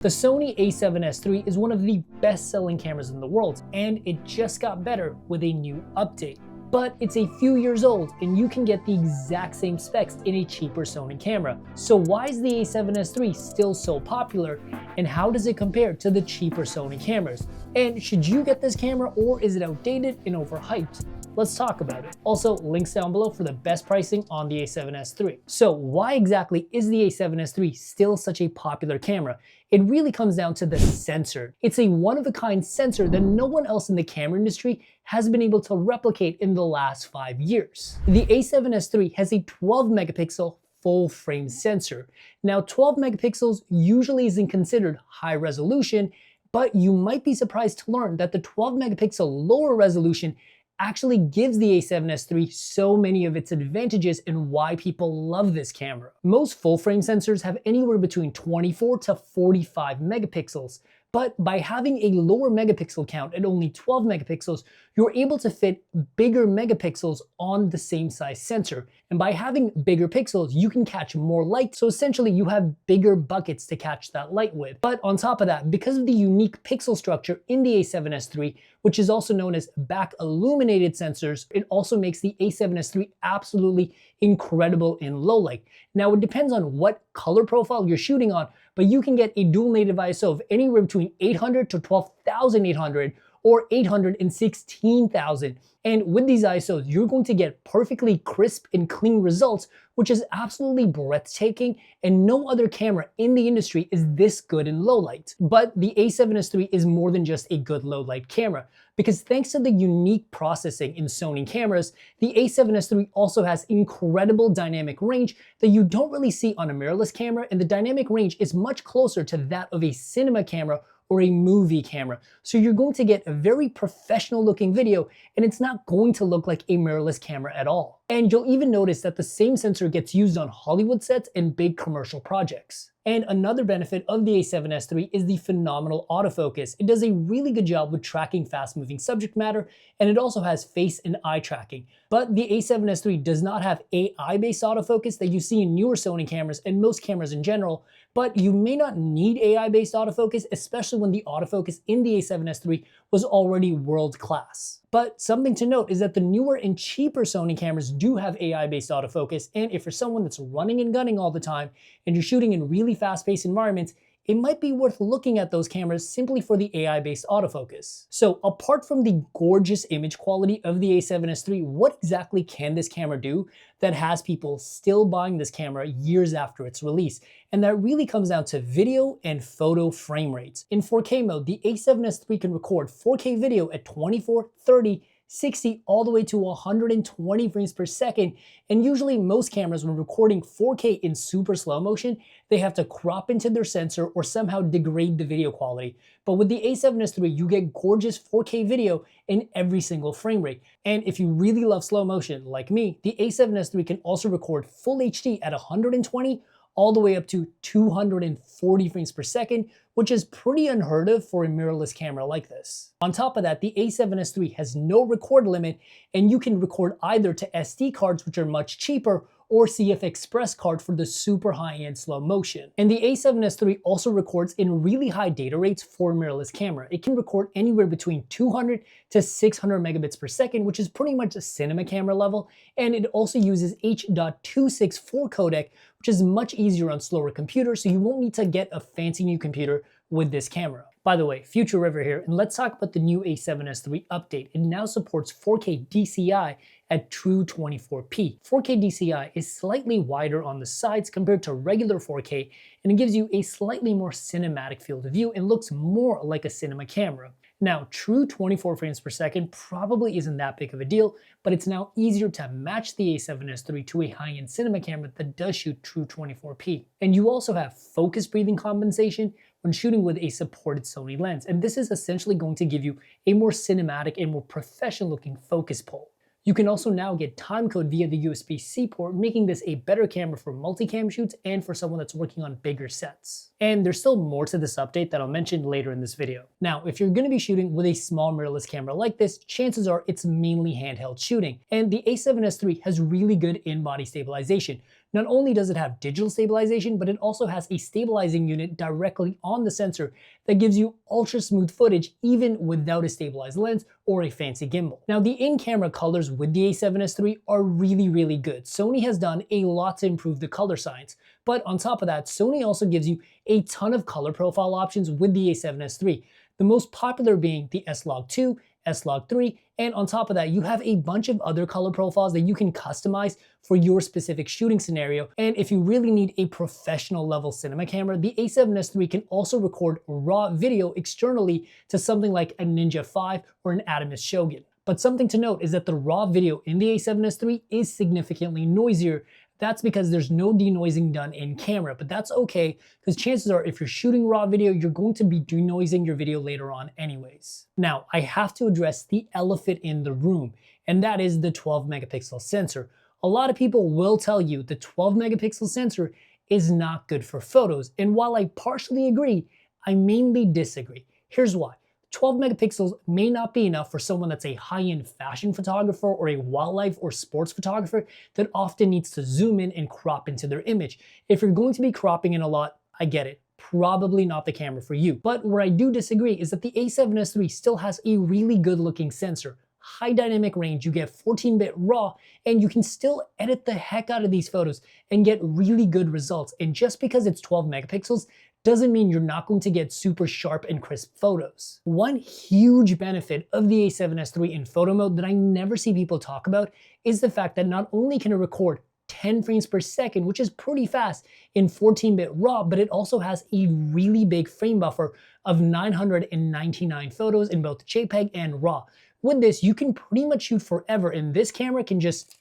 The Sony A7S III is one of the best-selling cameras in the world, and it just got better with a new update. But it's a few years old, and you can get the exact same specs in a cheaper Sony camera. So why is the A7S III still so popular, and how does it compare to the cheaper Sony cameras? And should you get this camera, or is it outdated and overhyped? Let's talk about it. Also, links down below for the best pricing on the A7S III. So why exactly is the A7S III still such a popular camera? It really comes down to the sensor. It's a one-of-a-kind sensor that no one else in the camera industry has been able to replicate in the last 5 years. The A7S III has a 12 megapixel full frame sensor. Now 12 megapixels usually isn't considered high resolution, but you might be surprised to learn that the 12 megapixel lower resolution actually gives the A7S III so many of its advantages and why people love this camera. Most full frame sensors have anywhere between 24 to 45 megapixels, but by having a lower megapixel count at only 12 megapixels, you're able to fit bigger megapixels on the same size sensor. And by having bigger pixels, you can catch more light, so essentially you have bigger buckets to catch that light with. But on top of that, because of the unique pixel structure in the A7S III, which is also known as back illuminated sensors, it also makes the A7S III absolutely incredible in low light. Now it depends on what color profile you're shooting on, but you can get a dual native ISO of anywhere between 800 to 12,800 or 800 and 16,000. And with these ISOs, you're going to get perfectly crisp and clean results, which is absolutely breathtaking, and no other camera in the industry is this good in low light. But the A7S III is more than just a good low light camera, because thanks to the unique processing in Sony cameras, the A7S III also has incredible dynamic range that you don't really see on a mirrorless camera, and the dynamic range is much closer to that of a cinema camera or a movie camera. So you're going to get a very professional looking video, and it's not going to look like a mirrorless camera at all. And you'll even notice that the same sensor gets used on Hollywood sets and big commercial projects. And another benefit of the A7S III is the phenomenal autofocus. It does a really good job with tracking fast-moving subject matter, and it also has face and eye tracking. But the A7S III does not have AI-based autofocus that you see in newer Sony cameras and most cameras in general, but you may not need AI-based autofocus, especially when the autofocus in the A7S III was already world-class. But something to note is that the newer and cheaper Sony cameras do have AI-based autofocus, and if you're someone that's running and gunning all the time, and you're shooting in really fast-paced environments, it might be worth looking at those cameras simply for the AI-based autofocus. So apart from the gorgeous image quality of the A7S III, what exactly can this camera do that has people still buying this camera years after its release? And that really comes down to video and photo frame rates. In 4K mode, the A7S III can record 4K video at 24, 30, 60 all the way to 120 frames per second, and usually most cameras, when recording 4K in super slow motion, they have to crop into their sensor or somehow degrade the video quality. But with the A7S III, you get gorgeous 4K video in every single frame rate. And if you really love slow motion like me, the A7S III can also record full HD at 120 all the way up to 240 frames per second, which is pretty unheard of for a mirrorless camera like this. On top of that, the A7S III has no record limit, and you can record either to SD cards, which are much cheaper, or CF Express card for the super high-end slow motion. And the A7S III also records in really high data rates for a mirrorless camera. It can record anywhere between 200 to 600 megabits per second, which is pretty much a cinema camera level, and it also uses H.264 codec, which is much easier on slower computers, so you won't need to get a fancy new computer with this camera. By the way, Future River here, and let's talk about the new A7S III update. It now supports 4K DCI at true 24p. 4K DCI is slightly wider on the sides compared to regular 4K, and it gives you a slightly more cinematic field of view and looks more like a cinema camera. Now, true 24 frames per second probably isn't that big of a deal, but it's now easier to match the A7S III to a high-end cinema camera that does shoot true 24p. And you also have focus breathing compensation when shooting with a supported Sony lens, and this is essentially going to give you a more cinematic and more professional looking focus pull. You can also now get timecode via the USB-C port, making this a better camera for multicam shoots and for someone that's working on bigger sets. And there's still more to this update that I'll mention later in this video. Now, if you're going to be shooting with a small mirrorless camera like this, chances are it's mainly handheld shooting. And the A7S III has really good in-body stabilization. Not only does it have digital stabilization, but it also has a stabilizing unit directly on the sensor that gives you ultra smooth footage even without a stabilized lens or a fancy gimbal. Now, the in-camera colors with the A7S III are really good. Sony has done a lot to improve the color science, but on top of that, Sony also gives you a ton of color profile options with the A7S III. The most popular being the S-Log2, S-Log3, and on top of that, you have a bunch of other color profiles that you can customize for your specific shooting scenario. And if you really need a professional level cinema camera, the A7S III can also record raw video externally to something like a Ninja 5 or an Atomos Shogun. But something to note is that the raw video in the A7S III is significantly noisier. That's because there's no denoising done in camera, but that's okay, because chances are if you're shooting raw video, you're going to be denoising your video later on anyways. Now, I have to address the elephant in the room, and that is the 12 megapixel sensor. A lot of people will tell you the 12 megapixel sensor is not good for photos, and while I partially agree, I mainly disagree. Here's why. 12 megapixels may not be enough for someone that's a high-end fashion photographer or a wildlife or sports photographer that often needs to zoom in and crop into their image. If you're going to be cropping in a lot, I get it. Probably not the camera for you. But where I do disagree is that the A7S III still has a really good looking sensor. High dynamic range, you get 14-bit RAW, and you can still edit the heck out of these photos and get really good results. And just because it's 12 megapixels doesn't mean you're not going to get super sharp and crisp photos. One huge benefit of the A7S III in photo mode that I never see people talk about is the fact that not only can it record 10 frames per second, which is pretty fast in 14-bit RAW, but it also has a really big frame buffer of 999 photos in both JPEG and RAW. With this, you can pretty much shoot forever, and this camera can just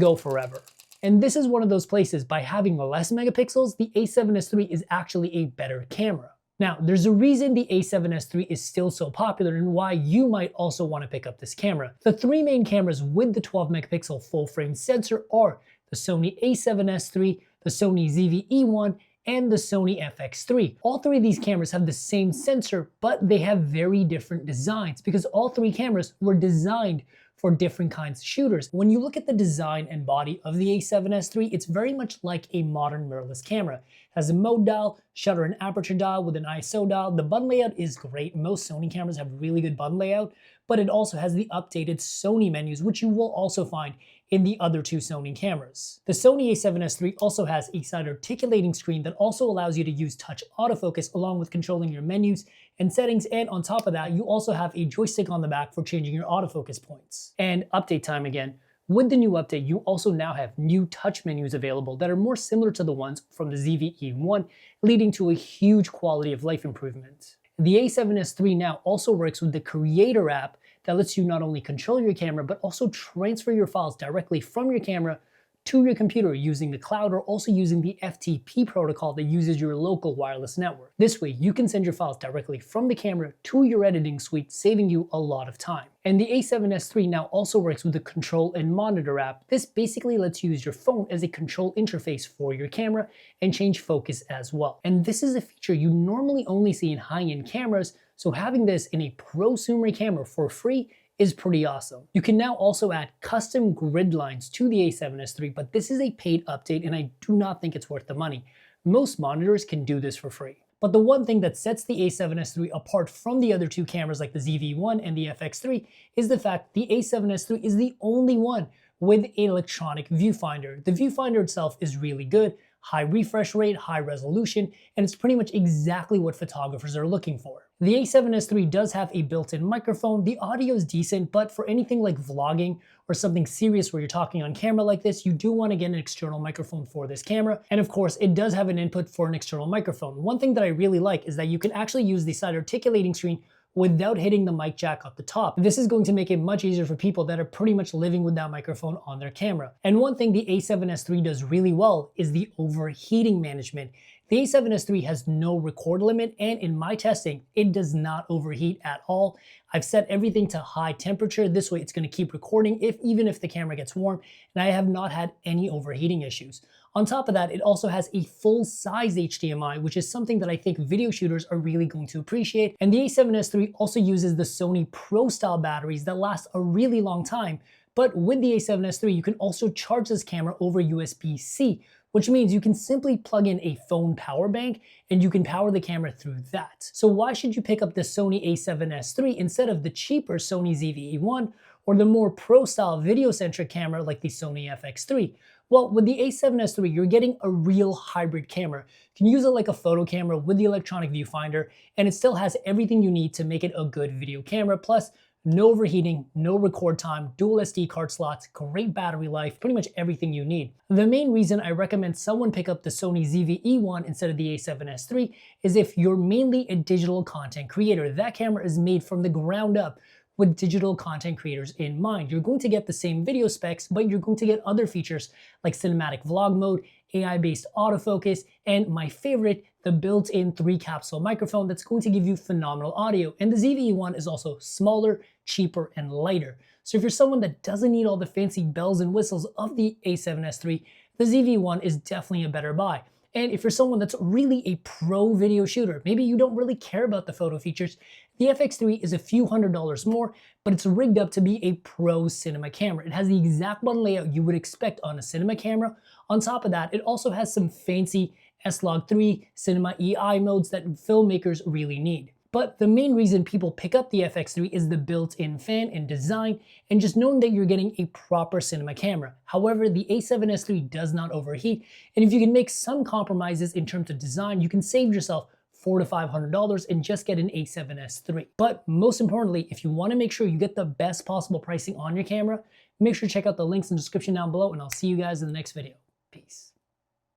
go forever. And this is one of those places, by having less megapixels, the A7S III is actually a better camera. Now, there's a reason the A7S III is still so popular and why you might also want to pick up this camera. The three main cameras with the 12 megapixel full frame sensor are the Sony A7S III, the Sony ZV-E1, and the Sony FX3. All three of these cameras have the same sensor, but they have very different designs because all three cameras were designed for different kinds of shooters. When you look at the design and body of the A7S III, it's very much like a modern mirrorless camera. It has a mode dial, shutter and aperture dial with an ISO dial. The button layout is great. Most Sony cameras have really good button layout, but it also has the updated Sony menus, which you will also find in the other two Sony cameras. The Sony A7S III also has a side articulating screen that also allows you to use touch autofocus along with controlling your menus and settings, and on top of that, you also have a joystick on the back for changing your autofocus points. And update time again. With the new update, you also now have new touch menus available that are more similar to the ones from the ZV-E1, leading to a huge quality of life improvement. The A7S III now also works with the Creator app that lets you not only control your camera, but also transfer your files directly from your camera to your computer using the cloud, or also using the FTP protocol that uses your local wireless network. This way, you can send your files directly from the camera to your editing suite, saving you a lot of time. And the A7S III now also works with the Control and Monitor app. This basically lets you use your phone as a control interface for your camera and change focus as well. And this is a feature you normally only see in high-end cameras, so having this in a prosumer camera for free is pretty awesome. You can now also add custom grid lines to the A7S III, but this is a paid update and I do not think it's worth the money. Most monitors can do this for free. But the one thing that sets the A7S III apart from the other two cameras like the ZV-1 and the FX3 is the fact the A7S III is the only one with an electronic viewfinder. The viewfinder itself is really good, high refresh rate, high resolution, and it's pretty much exactly what photographers are looking for. The A7S III does have a built-in microphone. The audio is decent, but for anything like vlogging or something serious where you're talking on camera like this, you do want to get an external microphone for this camera. And of course, it does have an input for an external microphone. One thing that I really like is that you can actually use the side articulating screen without hitting the mic jack at the top. This is going to make it much easier for people that are pretty much living with that microphone on their camera. And one thing the A7S III does really well is the overheating management. The A7S III has no record limit, and in my testing, it does not overheat at all. I've set everything to high temperature. This way it's going to keep recording even if the camera gets warm, and I have not had any overheating issues. On top of that, it also has a full-size HDMI, which is something that I think video shooters are really going to appreciate. And the A7S III also uses the Sony Pro style batteries that last a really long time, But with the A7S III, you can also charge this camera over USB-C, which means you can simply plug in a phone power bank and you can power the camera through that. So why should you pick up the Sony A7S III instead of the cheaper Sony ZV-E1 or the more pro-style video-centric camera like the Sony FX3? Well, with the A7S III, you're getting a real hybrid camera. You can use it like a photo camera with the electronic viewfinder, and it still has everything you need to make it a good video camera, plus no overheating, no record time, dual SD card slots, great battery life, pretty much everything you need. The main reason I recommend someone pick up the Sony ZV-E1 instead of the A7S III is if you're mainly a digital content creator. That camera is made from the ground up with digital content creators in mind. You're going to get the same video specs, but you're going to get other features like cinematic vlog mode, AI-based autofocus, and my favorite, the built-in 3-capsule microphone that's going to give you phenomenal audio. And the ZV-E1 is also smaller, cheaper, and lighter. So if you're someone that doesn't need all the fancy bells and whistles of the A7S III, the ZV-E1 is definitely a better buy. And if you're someone that's really a pro video shooter, maybe you don't really care about the photo features, the FX3 is a few $100s more, but it's rigged up to be a pro cinema camera. It has the exact button layout you would expect on a cinema camera. On top of that, it also has some fancy S-Log3 Cinema EI modes that filmmakers really need. But the main reason people pick up the FX3 is the built-in fan and design, and just knowing that you're getting a proper cinema camera. However, the A7S III does not overheat, and if you can make some compromises in terms of design, you can save yourself $400 to $500 and just get an A7S III. But most importantly, if you want to make sure you get the best possible pricing on your camera, make sure to check out the links in the description down below, and I'll see you guys in the next video.